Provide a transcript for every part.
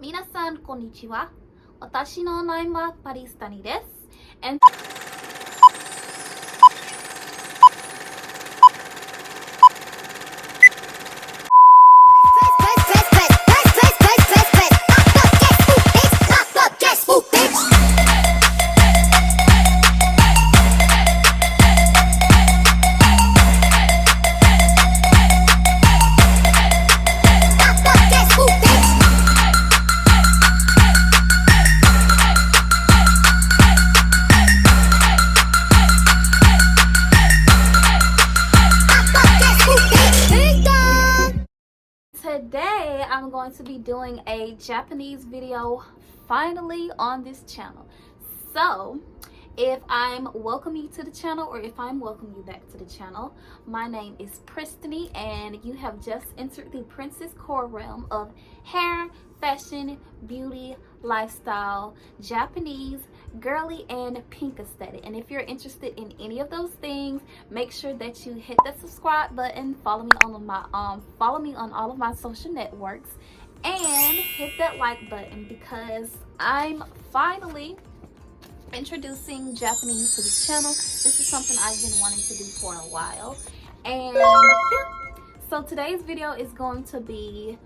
皆さんこんにちは。私の名前はパリスタニです。And today I'm going to be doing a Japanese video finally on this channel. So if I'm welcoming you to the channel or if I'm welcoming you back to the channel, my name is Pristany and you have just entered the Princess Core realm of hair, fashion, beauty, lifestyle, Japanese, girly, and pink aesthetic. And if you're interested in any of those things, make sure that you hit that subscribe button, follow me on all of my social networks, and hit that like button because I'm finally introducing Japanese to the channel. This is something I've been wanting to do for a while. And yeah, so today's video is going to be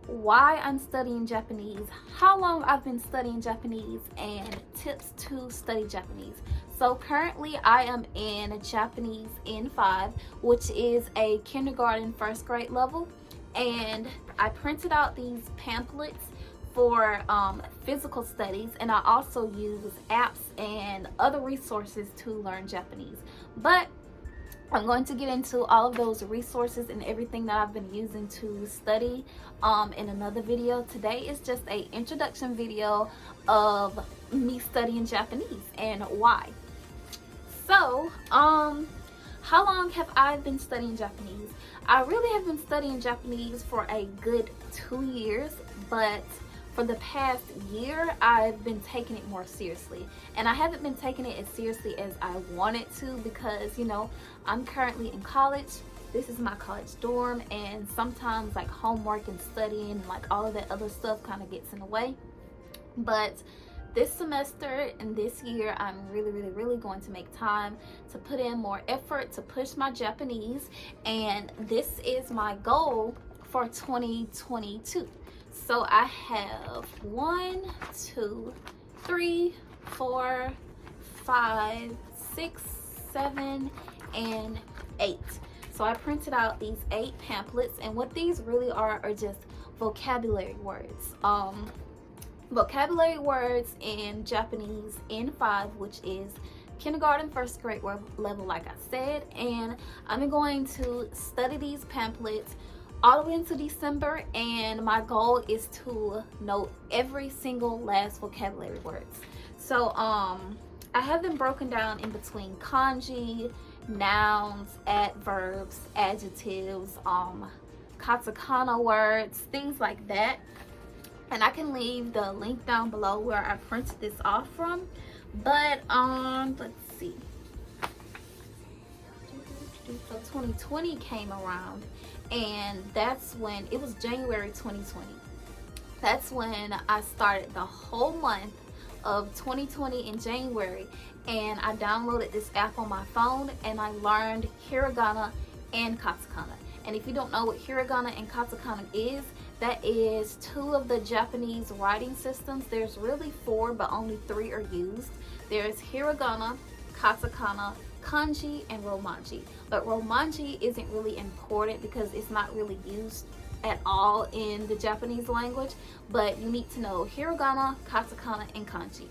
why I'm studying Japanese, how long I've been studying Japanese, and tips to study Japanese. So currently I am in Japanese N5, which is a kindergarten first grade level, and I printed out these pamphlets for physical studies, and I also use apps and other resources to learn Japanese. But I'm going to get into all of those resources and everything that I've been using to study in another video. Today is just an introduction video of me studying Japanese and why. So, how long have I been studying Japanese? I really have been studying Japanese for a good 2 years, but for the past year, I've been taking it more seriously. And I haven't been taking it as seriously as I wanted to because, you know, I'm currently in college. This is my college dorm, and sometimes like homework and studying and like all of that other stuff kind of gets in the way. But this semester and this year, I'm really going to make time to put in more effort to push my Japanese. And this is my goal for 2022. So I have 1, 2, 3, 4, 5, 6, 7, and 8. So I printed out these 8 pamphlets, and what these really are just vocabulary words. Vocabulary words in Japanese N5, which is kindergarten first grade level, like I said. And I'm going to study these pamphlets all the way into December, and my goal is to know every single last vocabulary words. So I have them broken down in between kanji, nouns, adverbs, adjectives, katakana words, things like that. And I can leave the link down below where I printed this off from. But let's see. So 2020 came around, and that's when it was January 2020. That's when I started the whole month of 2020 in January, and I downloaded this app on my phone and I learned hiragana and katakana. And if you don't know what hiragana and katakana is, that is 2 of the Japanese writing systems. There's really 4, but only 3 are used. There's hiragana, katakana, kanji, and romanji. But romanji isn't really important because it's not really used at all in the Japanese language, but you need to know hiragana, katakana, and kanji.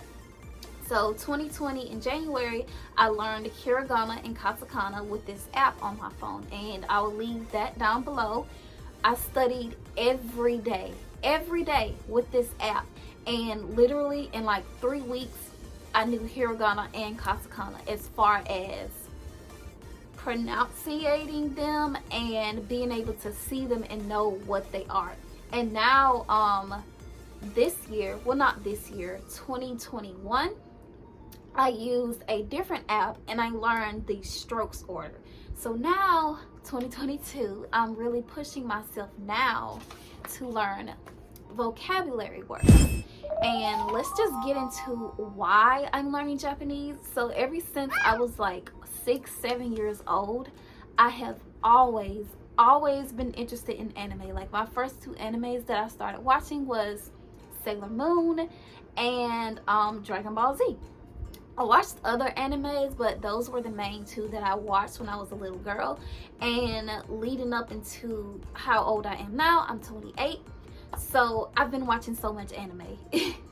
So 2020 in January, I learned hiragana and katakana with this app on my phone, and I will leave that down below. I studied every day with this app, and literally in like 3 weeks I knew hiragana and katakana as far as pronunciating them and being able to see them and know what they are. And now this year, well, not this year, 2021, I used a different app and I learned the strokes order. So now 2022, I'm really pushing myself now to learn vocabulary words. And let's just get into why I'm learning Japanese. So ever since I was like 6-7 years old, I have always been interested in anime. Like my first 2 animes that I started watching was Sailor Moon and Dragon Ball Z. I watched other animes, but those were the main 2 that I watched when I was a little girl. And leading up into how old I am now, I'm 28. So I've been watching so much anime.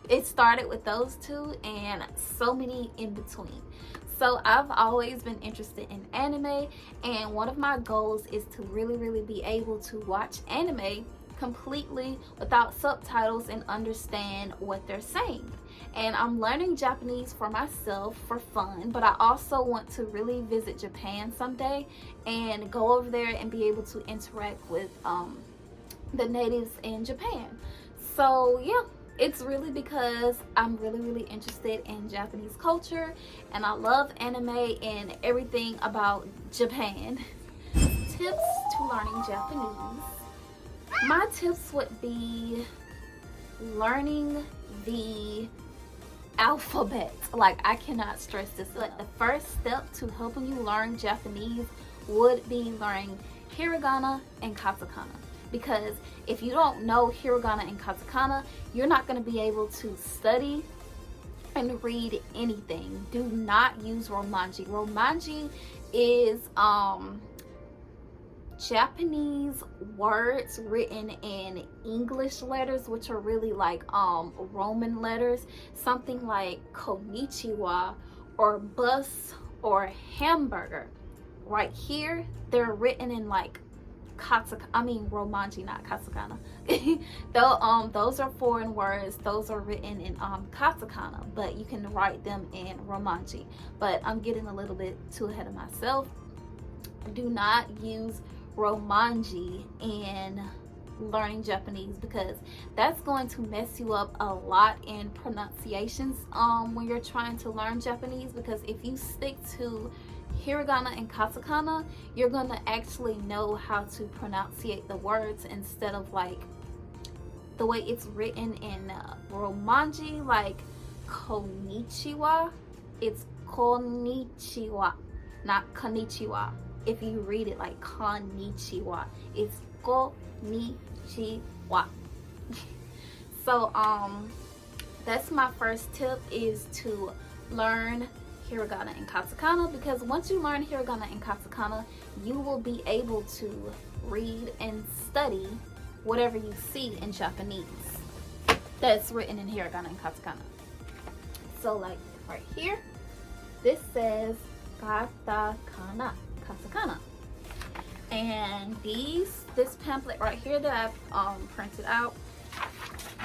It started with those 2 and so many in between. So I've always been interested in anime, and one of my goals is to really be able to watch anime completely without subtitles and understand what they're saying. And I'm learning Japanese for myself for fun, but I also want to really visit Japan someday and go over there and be able to interact with the natives in Japan. So yeah, it's really because I'm really interested in Japanese culture, and I love anime and everything about Japan. Tips to learning Japanese. My tips would be learning the alphabet. Like, I cannot stress this enough. The first step to helping you learn Japanese would be learning hiragana and katakana. Because if you don't know hiragana and katakana, you're not going to be able to study and read anything. Do not use romanji. Romanji is Japanese words written in English letters, which are really like Roman letters. Something like konnichiwa or bus or hamburger. Right here, they're written in like romanji, not katakana. Those are foreign words. Those are written in katakana, but you can write them in romanji. But I'm getting a little bit too ahead of myself. Do not use romanji in learning Japanese, because that's going to mess you up a lot in pronunciations when you're trying to learn Japanese. Because if you stick to hiragana and katakana, you're going to actually know how to pronunciate the words instead of like the way it's written in romanji, like konnichiwa. It's konnichiwa, not konnichiwa. If you read it like konnichiwa, it's konnichiwa. So that's my first tip, is to learn hiragana and katakana, because once you learn hiragana and katakana, you will be able to read and study whatever you see in Japanese that's written in hiragana and katakana. So like right here, this says katakana. And this pamphlet right here that I've printed out,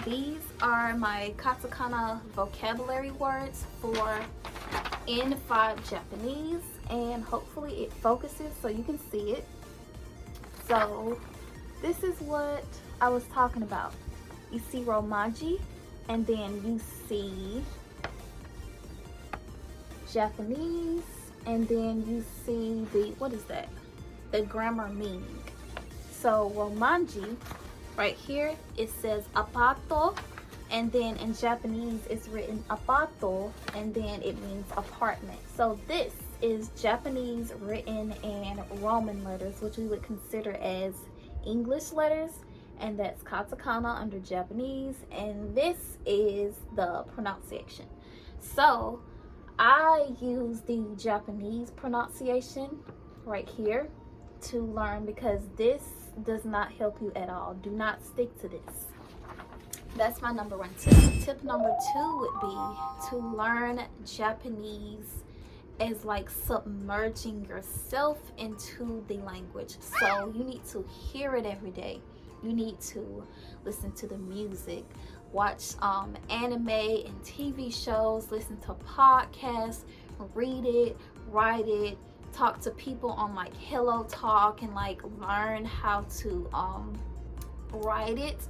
these are my katakana vocabulary words for N5 Japanese, and hopefully it focuses so you can see it. So this is what I was talking about. You see romanji, and then you see Japanese, and then you see the grammar meaning. So romanji, right here, it says apato, and then in Japanese it's written apato, and then it means apartment. So this is Japanese written in Roman letters, which we would consider as English letters, and that's katakana under Japanese, and this is the pronunciation. So I use the Japanese pronunciation right here to learn, because this does not help you at all. Do not stick to this. That's my number 1 tip. Tip number 2 would be to learn Japanese as like submerging yourself into the language. So you need to hear it every day. You need to listen to the music, watch anime and TV shows, listen to podcasts, read it, write it, talk to people on like Hello Talk, and like learn how to write it.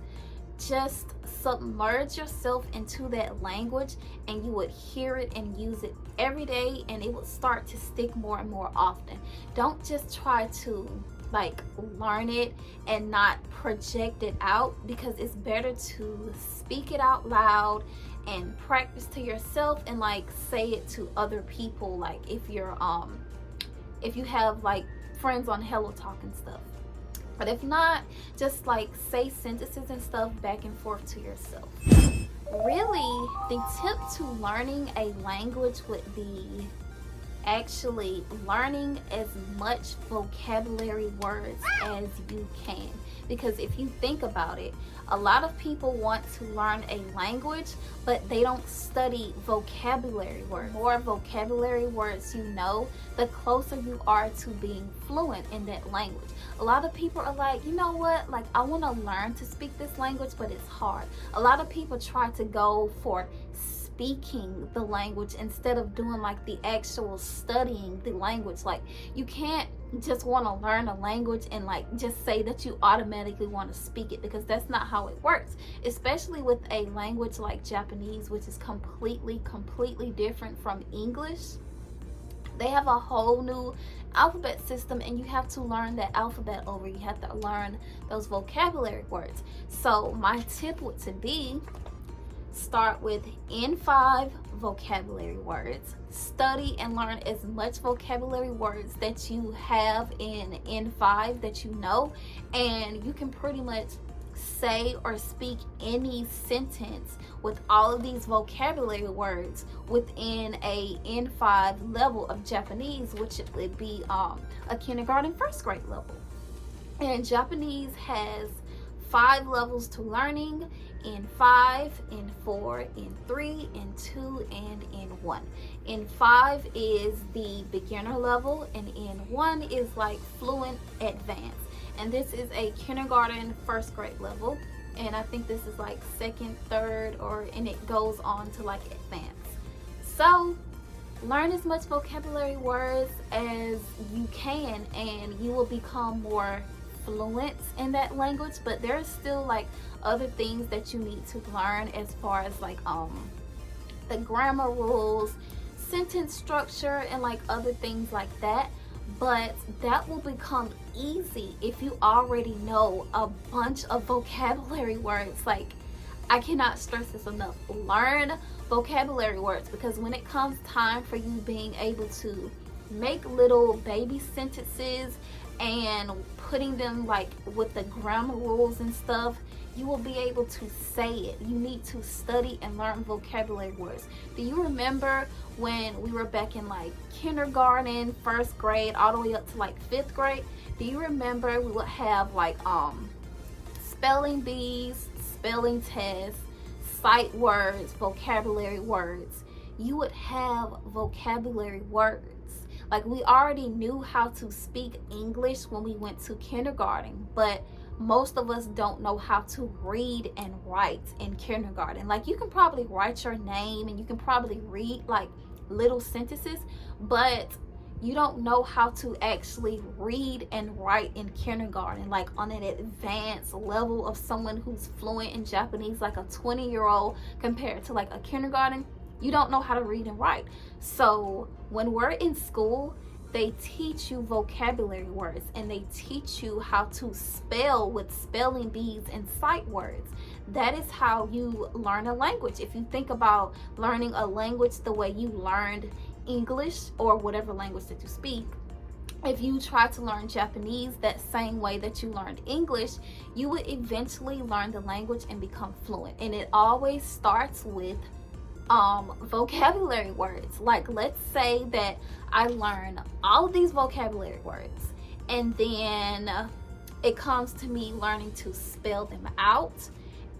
Just submerge yourself into that language, and you would hear it and use it every day, and it would start to stick more and more often. Don't just try to like learn it and not project it out, because it's better to speak it out loud and practice to yourself and like say it to other people, like if you have like friends on Hello Talk and stuff. But if not, just like say sentences and stuff back and forth to yourself. Really, the tip to learning a language would be actually learning as much vocabulary words as you can. Because if you think about it, a lot of people want to learn a language, but they don't study vocabulary words. The more vocabulary words you know, the closer you are to being fluent in that language. A lot of people are like, you know what, like I want to learn to speak this language, but it's hard. A lot of people try to go for speaking the language instead of doing like the actual studying the language. Like you can't just want to learn a language and like just say that you automatically want to speak it, because that's not how it works, especially with a language like Japanese, which is completely different from English. They have a whole new alphabet system, and you have to learn that alphabet over. You have to learn those vocabulary words. So my tip would to be, start with N5 vocabulary words. Study and learn as much vocabulary words that you have in N5 that you know, and you can pretty much say or speak any sentence with all of these vocabulary words within a N5 level of Japanese, which it would be a kindergarten first grade level. And Japanese has 5 levels to learning: N5, N4, N3, N2, and N1. N5 is the beginner level, and N1 is like fluent advanced. And this is a kindergarten first grade level, and I think this is like second, third, and it goes on to like advanced. So learn as much vocabulary words as you can, and you will become more fluent in that language. But there's still like other things that you need to learn, as far as like the grammar rules, sentence structure, and like other things like that. But that will become easy if you already know a bunch of vocabulary words. Like, I cannot stress this enough. Learn vocabulary words, because when it comes time for you being able to make little baby sentences and putting them like with the grammar rules and stuff, you will be able to say it. You need to study and learn vocabulary words. Do you remember when we were back in like kindergarten, first grade, all the way up to like 5th grade? Do you remember we would have like spelling bees, spelling tests, sight words, vocabulary words? You would have vocabulary words. Like, we already knew how to speak English when we went to kindergarten, but most of us don't know how to read and write in kindergarten. Like, you can probably write your name and you can probably read like little sentences, but you don't know how to actually read and write in kindergarten, like on an advanced level of someone who's fluent in Japanese, like a 20-year-old compared to like a kindergarten. You don't know how to read and write. So when we're in school, they teach you vocabulary words, and they teach you how to spell with spelling bees and sight words. That is how you learn a language. If you think about learning a language the way you learned English or whatever language that you speak, if you try to learn Japanese that same way that you learned English, you would eventually learn the language and become fluent. And it always starts with vocabulary words. Like, let's say that I learn all of these vocabulary words, and then it comes to me learning to spell them out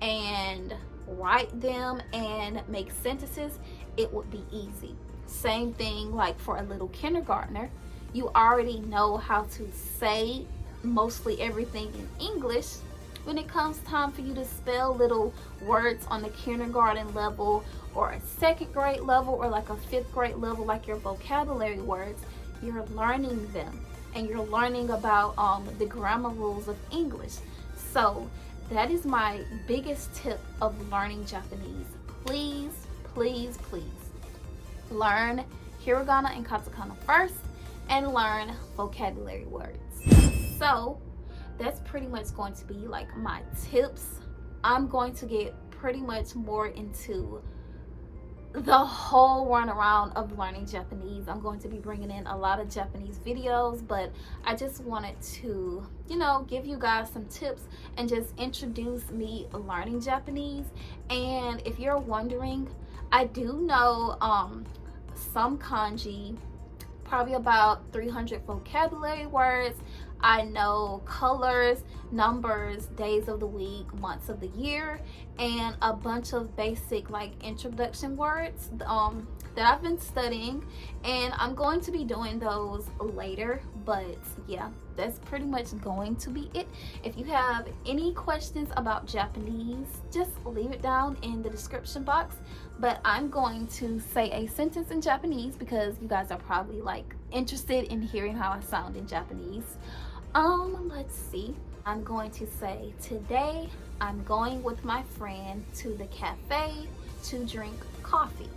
and write them and make sentences. It would be easy. Same thing like for a little kindergartner. You already know how to say mostly everything in English. When it comes time for you to spell little words on the kindergarten level or a 2nd grade level or like a 5th grade level, like your vocabulary words, you're learning them, and you're learning about the grammar rules of English. So that is my biggest tip of learning Japanese. Please, please, please learn hiragana and katakana first, and learn vocabulary words. So that's pretty much going to be like my tips. I'm going to get pretty much more into the whole runaround of learning Japanese. I'm going to be bringing in a lot of Japanese videos, but I just wanted to, you know, give you guys some tips and just introduce me learning Japanese. And if you're wondering, I do know some kanji, probably about 300 vocabulary words. I know colors, numbers, days of the week, months of the year, and a bunch of basic like introduction words that I've been studying, and I'm going to be doing those later. But yeah, that's pretty much going to be it. If you have any questions about Japanese, just leave it down in the description box. But I'm going to say a sentence in Japanese because you guys are probably like interested in hearing how I sound in Japanese. Let's see. I'm going to say, today I'm going with my friend to the cafe to drink coffee.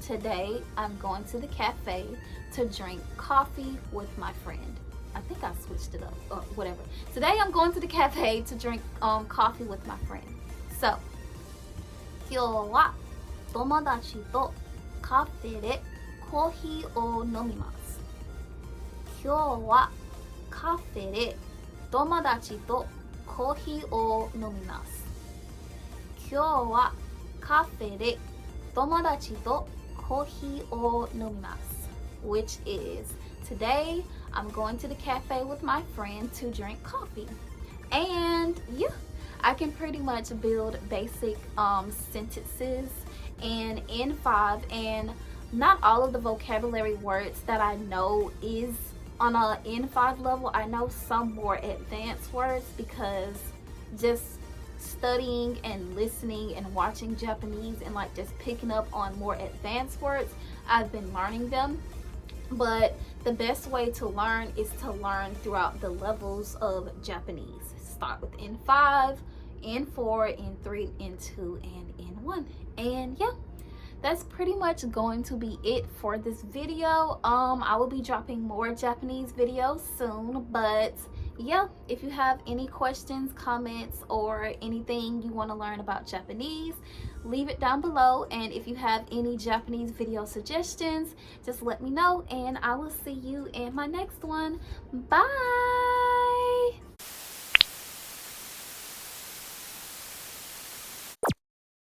Today I'm going to the cafe to drink coffee with my friend. I think I switched it up or whatever. Today I'm going to the cafe to drink coffee with my friend. So, 今日は友達とカフェでコーヒーを飲みます。今日はカフェで友達とコーヒーを飲みます。今日はカフェで友達とコーヒーを飲みます。Which is, today I'm going to the cafe with my friend to drink coffee. And yeah, I can pretty much build basic sentences in N5, and not all of the vocabulary words that I know is on a N5 level. I know some more advanced words because just studying and listening and watching Japanese and like just picking up on more advanced words, I've been learning them. But the best way to learn is to learn throughout the levels of Japanese. Start with N5, N4, N3, N2, and N1. And yeah, that's pretty much going to be it for this video. I will be dropping more Japanese videos soon, but yeah, if you have any questions, comments, or anything you want to learn about Japanese, leave it down below. And if you have any Japanese video suggestions, just let me know, and I will see you in my next one. Bye.